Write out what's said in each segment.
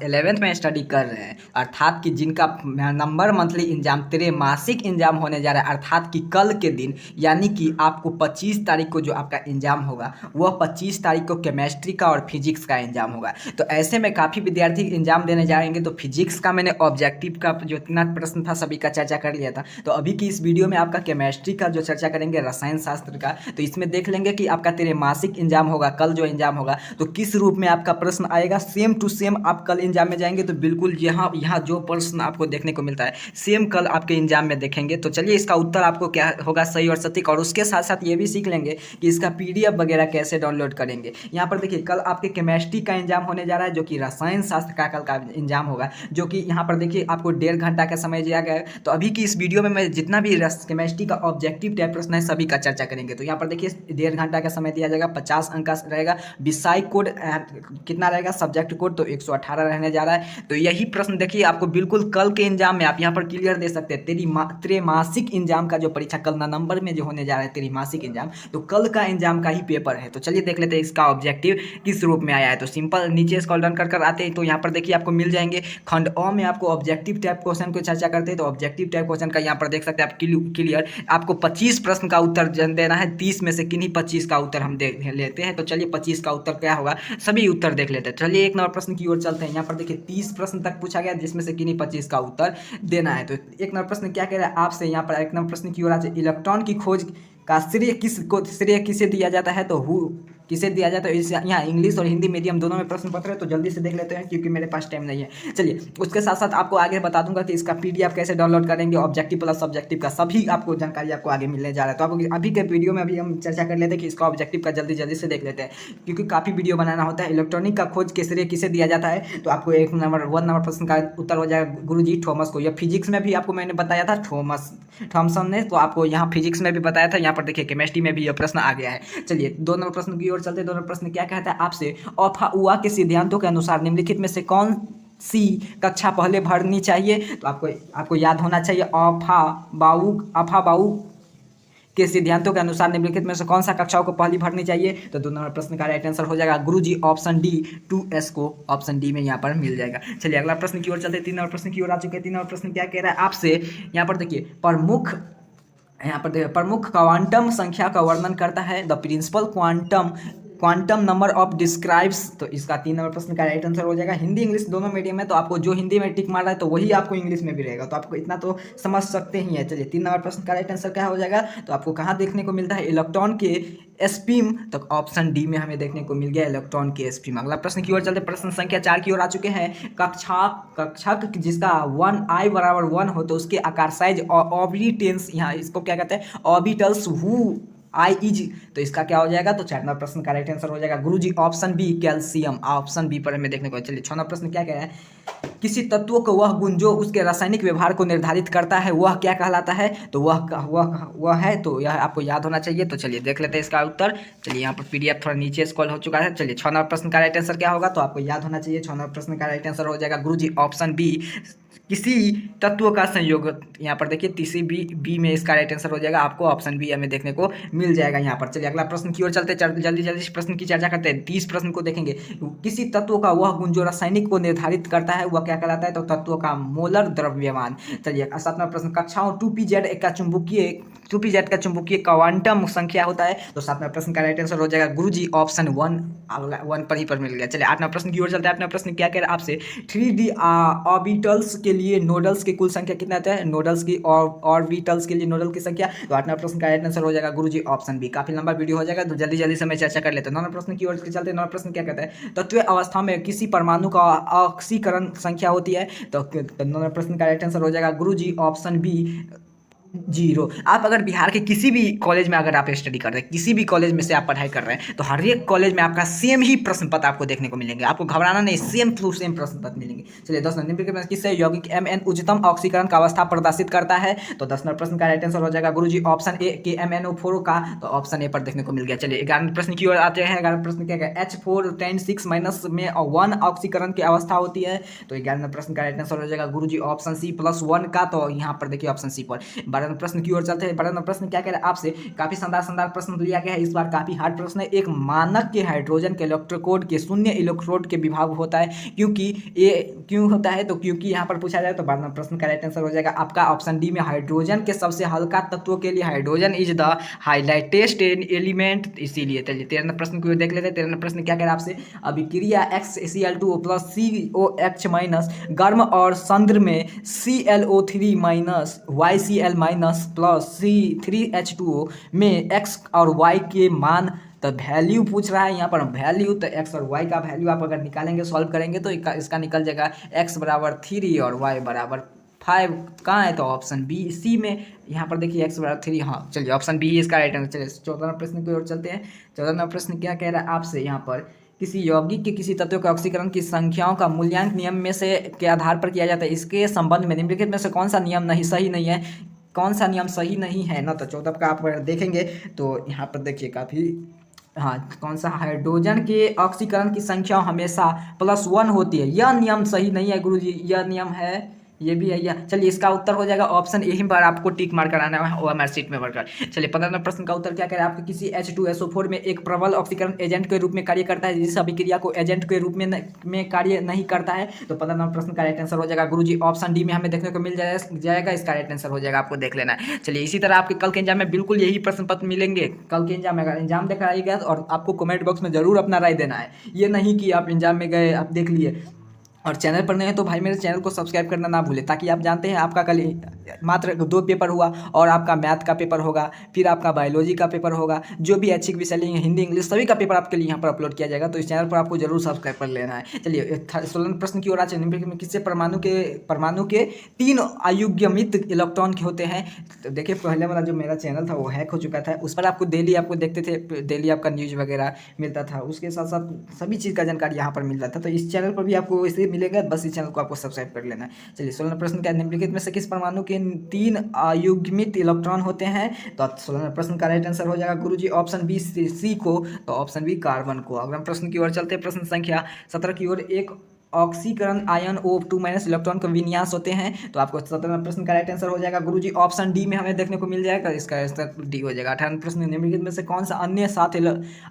11th में study कर रहे हैं, अर्थात कि जिनका नंबर मंथली एग्जाम त्रैमासिक एग्जाम होने जा रहा है, अर्थात कि कल के दिन यानी कि आपको 25 तारीख को जो आपका एग्जाम होगा वह 25 तारीख को केमिस्ट्री का और फिजिक्स का एग्जाम होगा। तो ऐसे में काफ़ी विद्यार्थी एग्जाम देने जाएंगे। तो फिजिक्स का मैंने ऑब्जेक्टिव का जो इतना प्रश्न था सभी का चर्चा कर लिया था। तो अभी की इस वीडियो में आपका केमिस्ट्री का जो चर्चा करेंगे रसायन शास्त्र का, तो इसमें देख लेंगे कि आपका त्रैमासिक एग्जाम होगा, कल जो एग्जाम होगा तो किस रूप में आपका प्रश्न आएगा। सेम टू सेम आप कल एग्जाम में जाएंगे तो बिल्कुल यहाँ जो प्रश्न आपको देखने को मिलता है सेम कल आपके एग्जाम में देखेंगे। तो चलिए इसका उत्तर आपको क्या होगा, सही और सटीक, और उसके साथ साथ ये भी सीख लेंगे कि इसका PDF वगैरह कैसे डाउनलोड करेंगे। यहाँ पर देखिए कल आपके केमिस्ट्री का एग्जाम होने जा रहा है, जो कि रसायन शास्त्र का कल का एग्जाम होगा, जो कि यहाँ पर देखिए आपको 1.5 घंटा का समय दिया गया है। तो अभी की इस वीडियो में मैं जितना भी केमिस्ट्री का ऑब्जेक्टिव टाइप प्रश्न है सभी का चर्चा करेंगे। तो यहाँ पर देखिए 1.5 घंटा का समय दिया जाएगा, 50 अंक का रहेगा, विषय कोड कितना रहेगा, सब्जेक्ट कोड तो 118 रहने जा रहा है। तो यही प्रश्न देखिए आपको बिल्कुल कल के एग्जाम में आप यहाँ पर क्लियर दे सकते हैं। त्रैमासिक एग्जाम का जो परीक्षा कल नवंबर में जो होने जा रहा है त्रैमासिक एग्जाम, तो कल का एग्जाम का ही पेपर है। तो चलिए देख लेते हैं इसका ऑब्जेक्टिव किस रूप में आया है। तो सिंपल नीचे स्क्रॉल डाउन कर आते हैं तो यहाँ पर देखिए आपको मिल जाएंगे खंड अ में आपको ऑब्जेक्टिव टाइप क्वेश्चन को चर्चा करते हैं। तो ऑब्जेक्टिव टाइप क्वेश्चन का यहाँ पर देख सकते हैं आप क्लियर, आपको 25 प्रश्न का उत्तर देना है, 30 में से किन्हीं 25 का उत्तर हम देख लेते हैं। तो चलिए 25 का उत्तर क्या होगा सभी उत्तर देख लेते हैं। चलिए एक नंबर प्रश्न की ओर चलते हैं। यहाँ पर देखिए 30 प्रश्न तक पूछा गया जिसमें से किन्हीं 25 का उत्तर देना है। तो एक नंबर प्रश्न क्या कह रहा है आपसे, यहाँ पर एक नंबर प्रश्न की ओर आज इलेक्ट्रॉन की खोज का श्रेय किसे दिया जाता है, तो किसे दिया जाता है। यहाँ इंग्लिश और हिंदी मीडियम दोनों में प्रश्न पत्र है, तो जल्दी से देख लेते हैं क्योंकि मेरे पास टाइम नहीं है। चलिए उसके साथ साथ आपको आगे बता दूंगा कि इसका PDF कैसे डाउनलोड करेंगे, ऑब्जेक्टिव प्लस सब्जेक्टिव का सभी आपको जानकारी आपको आगे मिलने जा रहा है। तो आपको अभी के वीडियो में अभी हम चर्चा कर लेते हैं कि इसका ऑब्जेक्टिव का जल्दी से देख लेते हैं क्योंकि काफ़ी वीडियो बनाना होता है। इलेक्ट्रॉनिक का खोज के श्रेय किसे दिया जाता है, तो आपको 1 नंबर प्रश्न का उत्तर हो जाएगा गुरुजी थॉमस को। या फिजिक्स में भी आपको मैंने बताया था थॉमसन ने, तो आपको यहाँ फिजिक्स में भी बताया था। यहाँ पर देखिए केमिस्ट्री में भी यह प्रश्न आ गया है। चलिए 2 नंबर प्रश्न की ओर चलते हैं। 2 नंबर प्रश्न क्या कहता है आपसे, अफवाह के सिद्धांतों के अनुसार निम्नलिखित में से कौन सी कक्षा पहले भरनी चाहिए। तो आपको याद होना चाहिए अफवाह के सिद्धांतों के अनुसार निम्नलिखित में से कौन सा कक्षाओं को पहली भरनी चाहिए। तो 2 नंबर प्रश्न का राइट आंसर हो जाएगा गुरुजी ऑप्शन डी 2S को ऑप्शन डी में यहाँ पर मिल जाएगा। चलिए अगला प्रश्न की ओर चलते हैं। 3 नंबर प्रश्न की ओर आ चुके हैं। 3 नंबर प्रश्न क्या कह रहा है आपसे, यहाँ पर देखिए प्रमुख क्वांटम संख्या का वर्णन करता है, the principal quantum number of describes. तो इसका 3 नंबर प्रश्न का राइट आंसर हो जाएगा। हिंदी इंग्लिश दोनों मीडियम में, तो आपको जो हिंदी में टिक मार रहा है तो वही आपको इंग्लिश में भी रहेगा, तो आपको इतना तो समझ सकते ही है। चलिए 3 नंबर प्रश्न का राइट आंसर क्या हो जाएगा, तो आपको कहाँ देखने को मिलता है इलेक्ट्रॉन के स्पिन, तो ऑप्शन डी में हमें देखने को मिल गया इलेक्ट्रॉन के स्पिन। अगला प्रश्न की ओर चलते, प्रश्न संख्या 4 की ओर आ चुके हैं। कक्षक जिसका 1i बराबर 1 हो तो उसके आकार साइज ऑर्बिटेंस, यहाँ इसको क्या कहते हैं ऑर्बिटल्स हु आई इज, तो इसका क्या हो जाएगा, तो 4 नंबर प्रश्न का राइट आंसर हो जाएगा guruji option B calcium, option B पर हमें देखने को। चलिए 6 नंबर प्रश्न क्या कह रहा है, किसी तत्व को वह गुण जो उसके रासायनिक व्यवहार को निर्धारित करता है वह क्या कहलाता है, तो वह है, तो यह आपको याद होना चाहिए। तो चलिए देख लेते हैं इसका उत्तर। चलिए यहाँ पर PDF थोड़ा नीचे स्क्रॉल हो चुका है। चलिए 6 नंबर प्रश्न का राइट आंसर क्या होगा, तो आपको याद होना चाहिए 6 नंबर प्रश्न का राइट आंसर हो जाएगा गुरुजी ऑप्शन बी किसी तत्व का संयोग। यहाँ पर देखिए किसी बी में इसका राइट आंसर हो जाएगा, आपको ऑप्शन बी हमें देखने को मिल जाएगा यहाँ पर। चलिए अगला प्रश्न की ओर चलते जल्दी इस प्रश्न की चर्चा करते हैं। 30 प्रश्न को देखेंगे। किसी तत्व का वह गुण जो रासायनिक को निर्धारित करता है वह क्या कहलाता है, तो तत्व का मोलर द्रव्यमान। चलिए 7 नंबर प्रश्न, कक्षाओं 2pz का चुंबकीय क्वांटम संख्या होता है, तो 7 नंबर प्रश्न का राइट आंसर हो जाएगा गुरुजी ऑप्शन 1 पर मिल गया। चलिए 8 नंबर प्रश्न की ओर चलते हैं। 8 नंबर प्रश्न क्या कह रहा है आपसे, 3D ऑर्बिटल्स के लिए नोडल्स की कुल संख्या कितना आता है, नोडल्स की ऑर्बिटल्स के लिए नोडल की संख्या, तो 8 नंबर प्रश्न का राइट आंसर हो जाएगा गुरुजी ऑप्शन बी। काफी लंबा वीडियो हो जाएगा तो जल्दी से मैं चर्चा कर लेते हैं। 9 नंबर प्रश्न की ओर चलते हैं। 9 प्रश्न क्या कहता है, तत्व अवस्था में किसी परमाणु का ऑक्सीकरण संख्या होती है, तो 9 नंबर प्रश्न का राइट आंसर हो जाएगा गुरुजी ऑप्शन बी 0। आप अगर बिहार के किसी भी कॉलेज में अगर आप स्टडी कर रहे हैं, किसी भी कॉलेज में से आप पढ़ाई कर रहे हैं, तो हर एक कॉलेज में आपका सेम ही प्रश्न पत्र आपको देखने को मिलेंगे, आपको घबराना नहीं, सेम टू सेम प्रश्न पत्र मिलेंगे। चलिए 10 नंबर किससे यौगिक Mn उच्चतम ऑक्सीकरण का अवस्था प्रदर्शित करता है, तो 10 नंबर प्रश्न का राइट आंसर हो जाएगा गुरुजी ऑप्शन ए के MnO4 का, तो ऑप्शन ए पर देखने को मिल गया। चलिए 11 प्रश्न की ओर आते हैं। 11 प्रश्न क्या है, H4 10 6 माइनस में 1 ऑक्सीकरण की अवस्था होती है, तो 11 प्रश्न का राइट आंसर हो जाएगा गुरुजी ऑप्शन C +1 का, तो यहाँ पर देखिए ऑप्शन सी पर। 12 प्रश्न की ओर चलते हैं। 12 प्रश्न क्या कह रहा है आपसे, काफी शानदार प्रश्न लिया गया है इस बार, काफी हार्ड प्रश्न है। एक मानक के हाइड्रोजन के इलेक्ट्रोड के शून्य इलेक्ट्रोड के विभाग होता है, क्योंकि ये क्यों होता है, तो क्योंकि यहाँ पर पूछा जाए तो 12 प्रश्न का राइट आंसर हो जाएगा आपका ऑप्शन डी में, हाइड्रोजन के सबसे हल्का तत्वों के लिए हाइड्रोजन इज द हाईलाइटेस्ट एलिमेंट, इसीलिए। चलिए 13 प्रश्न को देख लेते हैं। 13 प्रश्न क्या कह रहा है आपसे, अभिक्रिया XCl2O प्लस COH माइनस गर्म और सांद्र में ClO3 minus YCl minus plus C3H2O में x और y के मान, तो वैल्यू पूछ रहा है यहाँ पर वैल्यू, तो x और y का वैल्यू आप अगर निकालेंगे सॉल्व करेंगे तो इसका निकल जाएगा x बराबर 3 और y बराबर 5। कहाँ है, तो ऑप्शन बी सी में। यहाँ पर देखिए x बराबर 3, हाँ चलिए ऑप्शन बी इसका राइट आंसर। चलिए 14 प्रश्न की ओर चलते हैं। 14 प्रश्न क्या कह रहा है आपसे यहाँ पर, किसी यौगिक के किसी तत्व के ऑक्सीकरण की संख्याओं का मूल्यांकन नियम में से के आधार पर किया जाता है, इसके संबंध में निम्नलिखित में से कौन सा नियम नहीं सही नहीं है, कौन सा नियम सही नहीं है ना। तो 14 का आप अगर देखेंगे तो यहाँ पर देखिए काफ़ी, हाँ कौन सा, हाइड्रोजन के ऑक्सीकरण की संख्या हमेशा +1 होती है, यह नियम सही नहीं है गुरुजी, यह नियम है, ये भी है यह। चलिए इसका उत्तर हो जाएगा ऑप्शन यहीं पर आपको टिक मार कराना है OMR शीट में भरकर। चलिए 15 प्रश्न का उत्तर क्या कह रहा है आपके, किसी H2SO4 में एक प्रबल ऑक्सीकरण एजेंट के रूप में कार्य करता है, जिस अभिक्रिया को एजेंट के रूप में कार्य नहीं करता है, तो 15 प्रश्न का राइट आंसर हो जाएगा गुरुजी ऑप्शन डी में हमें देखने को मिल जाएगा, इसका राइट आंसर हो जाएगा, आपको देख लेना है। चलिए इसी तरह आपके कल के एग्जाम में बिल्कुल यही प्रश्न पत्र मिलेंगे। कल के एग्जाम में अगर एग्जाम देखा आएगा और आपको कमेंट बॉक्स में जरूर अपना राय देना है, ये नहीं कि आप एग्जाम में गए आप देख लिए। और चैनल पर नए हैं तो भाई मेरे चैनल को सब्सक्राइब करना ना भूलें, ताकि आप जानते हैं आपका कल मात्र 2 पेपर हुआ, और आपका मैथ का पेपर होगा, फिर आपका बायोलॉजी का पेपर होगा, जो भी ऐच्छिक विषय लेंगे हिंदी इंग्लिश सभी का पेपर आपके लिए यहाँ पर अपलोड किया जाएगा, तो इस चैनल पर आपको जरूर सब्सक्राइब कर लेना है। चलिए 16 प्रश्न की ओर आ चलिए, निम्नलिखित में किससे परमाणु के 3 अयुग्मित इलेक्ट्रॉन के होते हैं। तो देखिए पहले वाला जो मेरा चैनल था वो हैक हो चुका था, उस पर आपको डेली आपको देखते थे, डेली आपका न्यूज़ वगैरह मिलता था, उसके साथ साथ सभी चीज़ का जानकारी यहाँ पर मिलता था, तो इस चैनल पर भी आपको वैसे मिलेगा, बस इस चैनल को आपको सब्सक्राइब कर लेना है। चलिए 16 प्रश्न क्या, निम्नलिखित में से किस परमाणु के 3 अयुग्मित इलेक्ट्रॉन होते हैं, तो 16 प्रश्न का राइट आंसर हो जाएगा गुरुजी ऑप्शन बी सी को, तो ऑप्शन बी कार्बन को। अगला प्रश्न की ओर चलते हैं, प्रश्न संख्या 17 की ओर, एक ऑक्सीकरण आयन O2- इलेक्ट्रॉन के विन्यास होते हैं, तो आपको 17 प्रश्न का राइट आंसर हो जाएगा गुरुजी ऑप्शन डी में हमें देखने को मिल जाएगा, इसका आंसर डी हो जाएगा। 18 प्रश्न, निम्नलिखित में से कौन सा अन्य साथ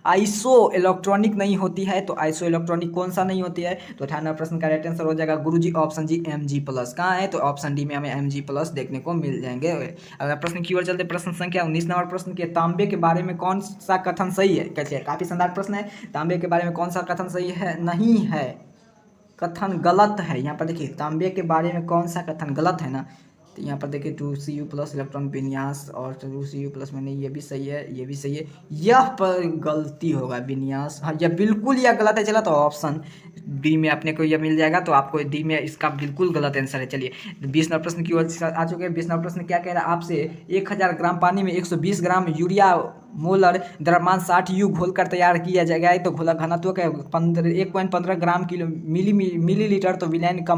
आइसो इलेक्ट्रॉनिक नहीं होती है, तो आइसो इलेक्ट्रॉनिक कौन सा नहीं होती है, तो 18 प्रश्न का राइट आंसर हो जाएगा गुरुजी ऑप्शन जी Mg+। कहाँ है, तो ऑप्शन डी में हमें Mg+ देखने को मिल जाएंगे। अगला प्रश्न की ओर चलते, प्रश्न संख्या 19 नंबर प्रश्न के, तांबे के बारे में कौन सा कथन सही है, कैसे, काफी शानदार प्रश्न है। तांबे के बारे में कौन सा कथन सही है, नहीं है, कथन गलत है। यहाँ पर देखिए तांबे के बारे में कौन सा कथन गलत है ना, तो यहाँ पर देखिए 2Cu+ इलेक्ट्रॉन विन्यास, और 2Cu+ में नहीं, ये भी सही है, ये भी सही है, यह पर गलती होगा विन्यास, हाँ यह बिल्कुल यह गलत है। चला तो ऑप्शन डी में अपने को यह मिल जाएगा, तो आपको डी में इसका बिल्कुल गलत आंसर है। चलिए 20 नंबर प्रश्न की ओर आ चुके हैं। 20 नंबर प्रश्न क्या कह रहा है आपसे, 1000 ग्राम पानी में 120 ग्राम यूरिया मोलर द्रव्यमान 60 U घोल कर तैयार किया जाएगा, तो घोला घनत्व का 1.15 ग्राम किलो मिलीलीटर, तो विलयन का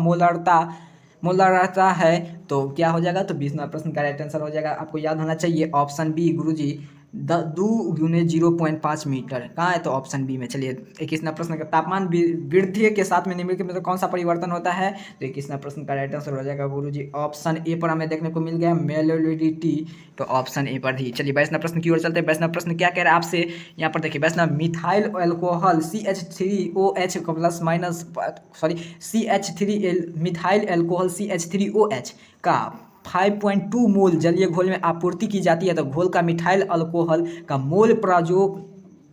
मोलरता है, तो क्या हो जाएगा, तो 20 नंबर प्रश्न का राइट आंसर हो जाएगा, आपको याद होना चाहिए ऑप्शन बी गुरुजी 2 × 0.5 मीटर। कहाँ है, तो ऑप्शन बी में। चलिए 21 नंबर प्रश्न का, तापमान वृद्धि के साथ में निम्नलिखित में तो कौन सा परिवर्तन होता है, तो 21 नंबर प्रश्न का राइट आंसर हो जाएगा गुरुजी ऑप्शन ए पर हमें देखने को मिल गया मेलोडिटी, तो ऑप्शन ए पर ही। चलिए 22 नंबर प्रश्न की ओर चलते हैं। 22 नंबर प्रश्न क्या कह रहा है आपसे, यहाँ पर देखिए 22 number, methyl alcohol CH3 methyl alcohol CH3OH का 5.2 मोल जलीय घोल में आपूर्ति की जाती है, तो घोल का मिथाइल अल्कोहल का मोल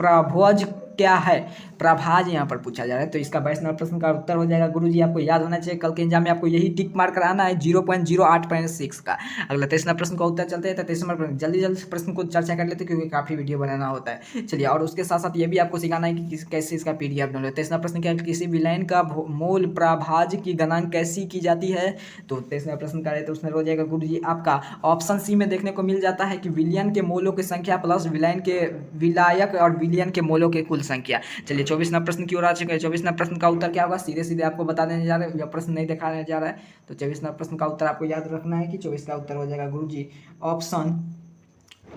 प्रभाज क्या है, प्रभाज यहाँ पर पूछा जा रहा है, तो इसका 22 नंबर प्रश्न का उत्तर हो जाएगा गुरुजी, आपको याद होना चाहिए, कल के एग्जाम में आपको यही टिक मार्क कराना है 0.08.6 का। अगला 23 नंबर प्रश्न का उत्तर चलते हैं। 23 नंबर जल्दी प्रश्न को चर्चा कर लेते हैं, क्योंकि काफी वीडियो बनाना होता है। चलिए, और उसके साथ साथ ये भी आपको सिखाना है कि कैसे इसका PDF डाउनलोड। 23 नंबर प्रश्न क्या है, किसी विलयन का मोल प्रभाज की गणना कैसी की जाती है, तो 23 नंबर प्रश्न का है तो उसमें हो जाएगा गुरुजी आपका ऑप्शन सी में देखने को मिल जाता है कि विलयन के मोलों की संख्या प्लस विलयन के विलायक और विलयन के मोलों के कुल संख्या। चलिए 24 नंबर प्रश्न की ओर आ चुके हैं। 24 नंबर प्रश्न का उत्तर क्या होगा, सीधे सीधे आपको बता देने जा रहे हैं, यह प्रश्न नहीं दिखाने जा रहा है, तो 24 नंबर प्रश्न का उत्तर आपको याद रखना है कि 24 का उत्तर हो जाएगा गुरुजी ऑप्शन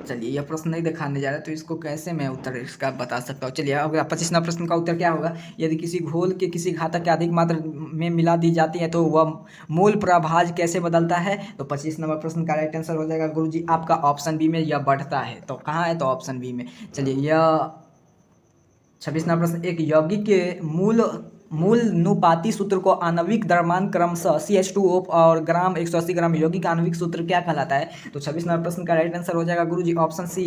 चलिए यह प्रश्न नहीं दिखाने जा रहा है तो इसको कैसे मैं उत्तर इसका बता सकता हूँ। चलिए अगला 25वां प्रश्न का उत्तर क्या होगा। यदि किसी घोल के किसी घातक के अधिक मात्रा में मिला दी जाती है तो वह मूल प्रभाज कैसे बदलता है। तो 25 नंबर प्रश्न का राइट आंसर हो जाएगा गुरुजी आपका ऑप्शन बी में, यह बढ़ता है। तो कहाँ है, तो ऑप्शन बी में। चलिए यह 26वां प्रश्न, एक यौगिक के मूल नुपाती सूत्र को आणविक द्रव्यमान क्रमशः CH2O और ग्राम 180 ग्राम यौगिक आणविक सूत्र क्या कहलाता है। तो 26वां प्रश्न का राइट आंसर हो जाएगा गुरुजी ऑप्शन सी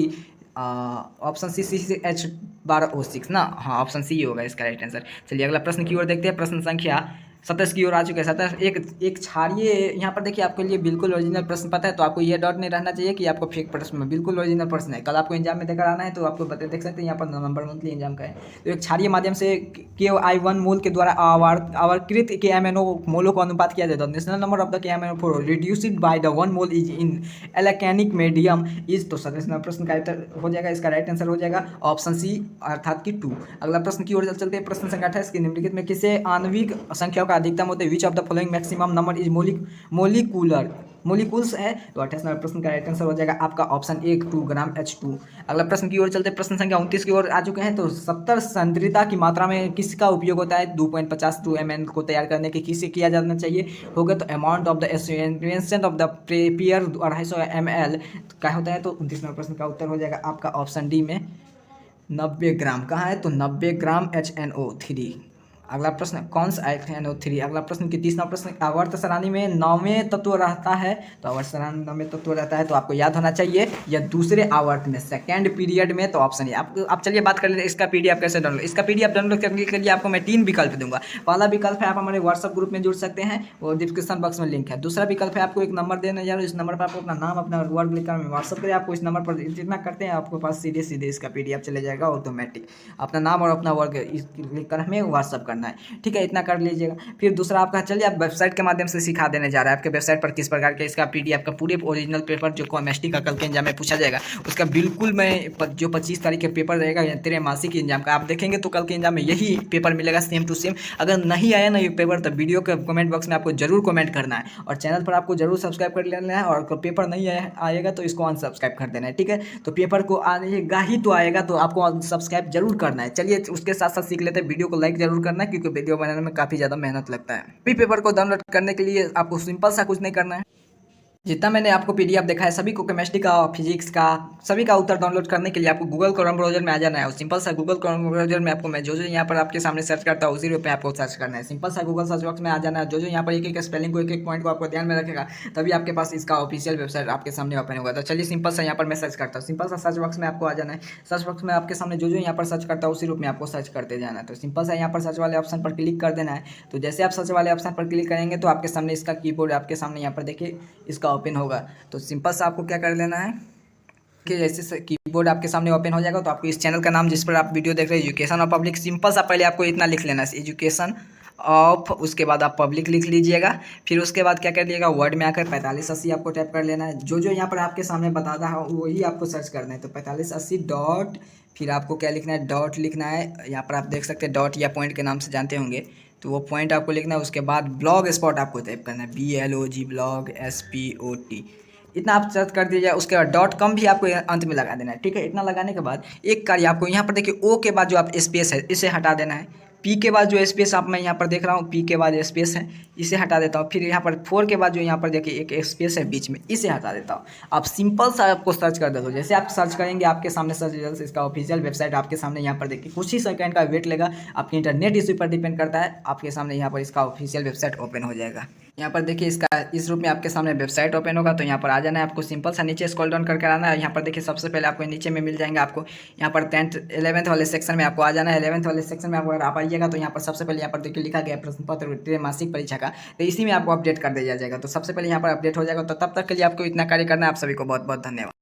CH12O6 ना, हाँ ऑप्शन सी होगा इसका राइट आंसर। चलिए अगला प्रश्न की ओर देखते हैं। प्रश्न संख्या 27 की ओर आ चुके हैं। 27 एक क्षारीय, यहाँ पर देखिए आपके लिए बिल्कुल ओरिजिनल प्रश्न पता है तो आपको ये डाउट नहीं रहना चाहिए कि आपको फेक प्रश्न में, बिल्कुल ओरिजिनल प्रश्न है। कल आपको एग्जाम में देकर आना है तो आपको देख सकते हैं यहाँ पर नवंबर मंथली एग्जाम का है। तो एक क्षारीय माध्यम से KI1 मोल के द्वारा आवर्कृत KMnO मोलों को अनुपात किया जाता है। National number of the KMnO reduced by the 1 mole is in एल्केनिक मीडियम इज। तो 27वां प्रश्न का हो जाएगा, इसका राइट आंसर हो जाएगा ऑप्शन सी अर्थात कि 2। अगला प्रश्न की ओर चलते हैं। प्रश्न संख्या 28 की निम्नलिखित में किसे आणविक संख्याओं का अधिकतम होते हैं। Which of the following maximum number is molecules है। तो 28 नंबर प्रश्न का राइट आंसर हो जाएगा आपका ऑप्शन 1 2 ग्राम H2। अगला प्रश्न की ओर चलते हैं। प्रश्न संख्या 29 की ओर आ चुके हैं। तो 70 सांद्रता की मात्रा में किसका उपयोग होता है। 2.52 ml को तैयार करने के किसे किया जाना चाहिए होगा। तो amount of the association of the pair 250 ml क्या होता है। तो 29 नंबर प्रश्न का उत्तर हो जाएगा आपका ऑप्शन डी में 90 ग्राम। कहाँ है, तो 90 ग्राम HNO3। अगला प्रश्न कौन सा HNO3। अगला प्रश्न की 30वां प्रश्न, आवर्त सारणी में 9वें तत्व रहता है। तो आवर्त सारणी में 9वें तत्व रहता है तो आपको याद होना चाहिए या दूसरे आवर्त में सेकेंड पीरियड में। तो ऑप्शन है आप चलिए बात कर लेते हैं इसका PDF कैसे डाउनलोड। इसका PDF डाउनलोड करने के लिए आपको मैं 3 विकल्प दूंगा। पहला विकल्प है आप हमारे व्हाट्सअप ग्रुप में जुड़ सकते हैं, वो डिस्क्रिप्शन बॉक्स में लिंक है। दूसरा विकल्प है आपको एक नंबर देने जा रहा है, इस नंबर पर आपको अपना नाम अपना वर्ड लिखकर व्हाट्सअप करें। आपको इस नंबर पर जितना करते हैं आपके पास सीधे इसका PDF चले जाएगा ऑटोमेटिक। अपना नाम और अपना वर्ड लिखकर हमें व्हाट्सअप करना है, ठीक है, इतना कर लीजिएगा। फिर दूसरा आपका चलिए आप वेबसाइट के माध्यम से सिखा देने जा रहा है। आपके वेबसाइट पर किस प्रकार के इसका PDF का पूरे ओरिजिनल पेपर जो केमिस्ट्री का कल के एग्जाम में पूछा जाएगा उसका बिल्कुल मैं जो 25 तारीख के पेपर रहेगा त्रैमासिक एग्जाम का, आप देखेंगे तो कल के एग्जाम में यही पेपर मिलेगा सेम टू सेम। अगर नहीं आया ना ये पेपर तो वीडियो के कमेंट बॉक्स में आपको जरूर कमेंट करना है और चैनल पर आपको जरूर सब्सक्राइब कर लेना है। और पेपर नहीं आएगा तो इसको अनसब्सक्राइब कर देना है, ठीक है। तो पेपर को आएगा ही तो आएगा तो आपको सब्सक्राइब जरूर करना है। चलिए उसके साथ साथ सीख लेते हैं, वीडियो को लाइक जरूर करना है क्योंकि वीडियो बनाने में काफ़ी ज़्यादा मेहनत लगता है। पेपर को डाउनलोड करने के लिए आपको सिंपल सा कुछ नहीं करना है। जितना मैंने आपको PDF देखा है सभी को केमिस्ट्री का फिजिक्स का सभी का उत्तर डाउनलोड करने के लिए आपको गूगल क्रोम ब्राउजर में आ जाना है और सिंपल सा गूगल क्रोम ब्राउजर में आपको मैं जो यहाँ पर आपके सामने सर्च करता हूँ उसी पे आपको सर्च करना है। सिंपल सा गूगल सर्च बॉक्स में आ जाना है, जो यहाँ पर एक स्पेलिंग को एक पॉइंट को आपको ध्यान में रखेगा तभी आपके पास इसका ऑफिशियल वेबसाइट आपके सामने ओपन होगा। तो चलिए सिंपल सा यहाँ पर मैं सर्च करता हूँ, सिंपल सा सर्च बॉक्स में आपको आ जाना है। सर्च बॉक्स में आपके सामने जो यहाँ पर सर्च करता है उसी रूप में आपको सर्च करते जाना है। तो सिंपल सा यहाँ पर सर्च वाले ऑप्शन पर क्लिक कर देना है। तो जैसे आप सर्च वाले ऑप्शन पर क्लिक करेंगे तो आपके सामने इसका कीबोर्ड आपके सामने यहाँ पर देखिए इसका ओपन होगा। तो सिंपल सा आपको क्या कर लेना है कि जैसे कीबोर्ड आपके सामने ओपन हो जाएगा तो आपको इस चैनल का नाम जिस पर आप वीडियो देख रहे हैं एजुकेशन ऑफ पब्लिक, सिंपल सा पहले आपको इतना लिख लेना है एजुकेशन ऑफ, उसके बाद आप पब्लिक लिख लीजिएगा। फिर उसके बाद क्या कर लीजिएगा वर्ड में आकर 4580 आपको टाइप कर लेना है। जो यहाँ पर आपके सामने बताता है वही आपको सर्च करना है। तो 4580 डॉट फिर आपको क्या लिखना है डॉट लिखना है। यहाँ पर आप देख सकते हैं डॉट या पॉइंट के नाम से जानते होंगे तो वो पॉइंट आपको लिखना है। उसके बाद ब्लॉग स्पॉट आपको टाइप करना है BLOG ब्लॉग SPOT, इतना आप सर्च कर दीजिए। उसके बाद .com भी आपको अंत में लगा देना है, ठीक है। इतना लगाने के बाद एक कार्य आपको यहाँ पर देखिए O के बाद जो आप स्पेस है इसे हटा देना है। P के बाद जो स्पेस आप मैं यहाँ पर देख रहा हूँ P के बाद स्पेस है इसे हटा देता हूँ। फिर यहाँ पर 4 के बाद जो यहाँ पर देखिए एक स्पेस है बीच में इसे हटा देता हूँ। आप सिंपल सा आपको सर्च कर दो। जैसे आप सर्च करेंगे आपके सामने सर्च रिजल्ट इसका ऑफिशियल वेबसाइट आपके सामने यहाँ पर देखिए कुछ ही सेकंड का वेट लेगा, आपके इंटरनेट इसी पर डिपेंड करता है। आपके सामने यहाँ पर इसका ऑफिशियल वेबसाइट ओपन हो जाएगा। यहाँ पर देखिए इसका इस रूप में आपके सामने वेबसाइट ओपन होगा। तो यहाँ पर आ जाना है, आपको सिंपल सा नीचे स्क्रॉल डाउन करके आना है। यहाँ पर देखिए सबसे पहले आपको नीचे में मिल जाएंगे आपको यहाँ पर 10th 11th वाले सेक्शन में आपको आ जाना है। 11th वाले सेक्शन में अगर आप आइएगा तो यहाँ पर सबसे पहले यहाँ पर देखिए लिखा गया प्रश्न पत्र त्रैमासिक परीक्षा का, तो इसी में आपको अपडेट कर दिया जाएगा। तो सबसे पहले यहाँ पर अपडेट हो जाएगा। तो तब तक के लिए आपको इतना कार्य करना है। आप सभी को बहुत बहुत धन्यवाद।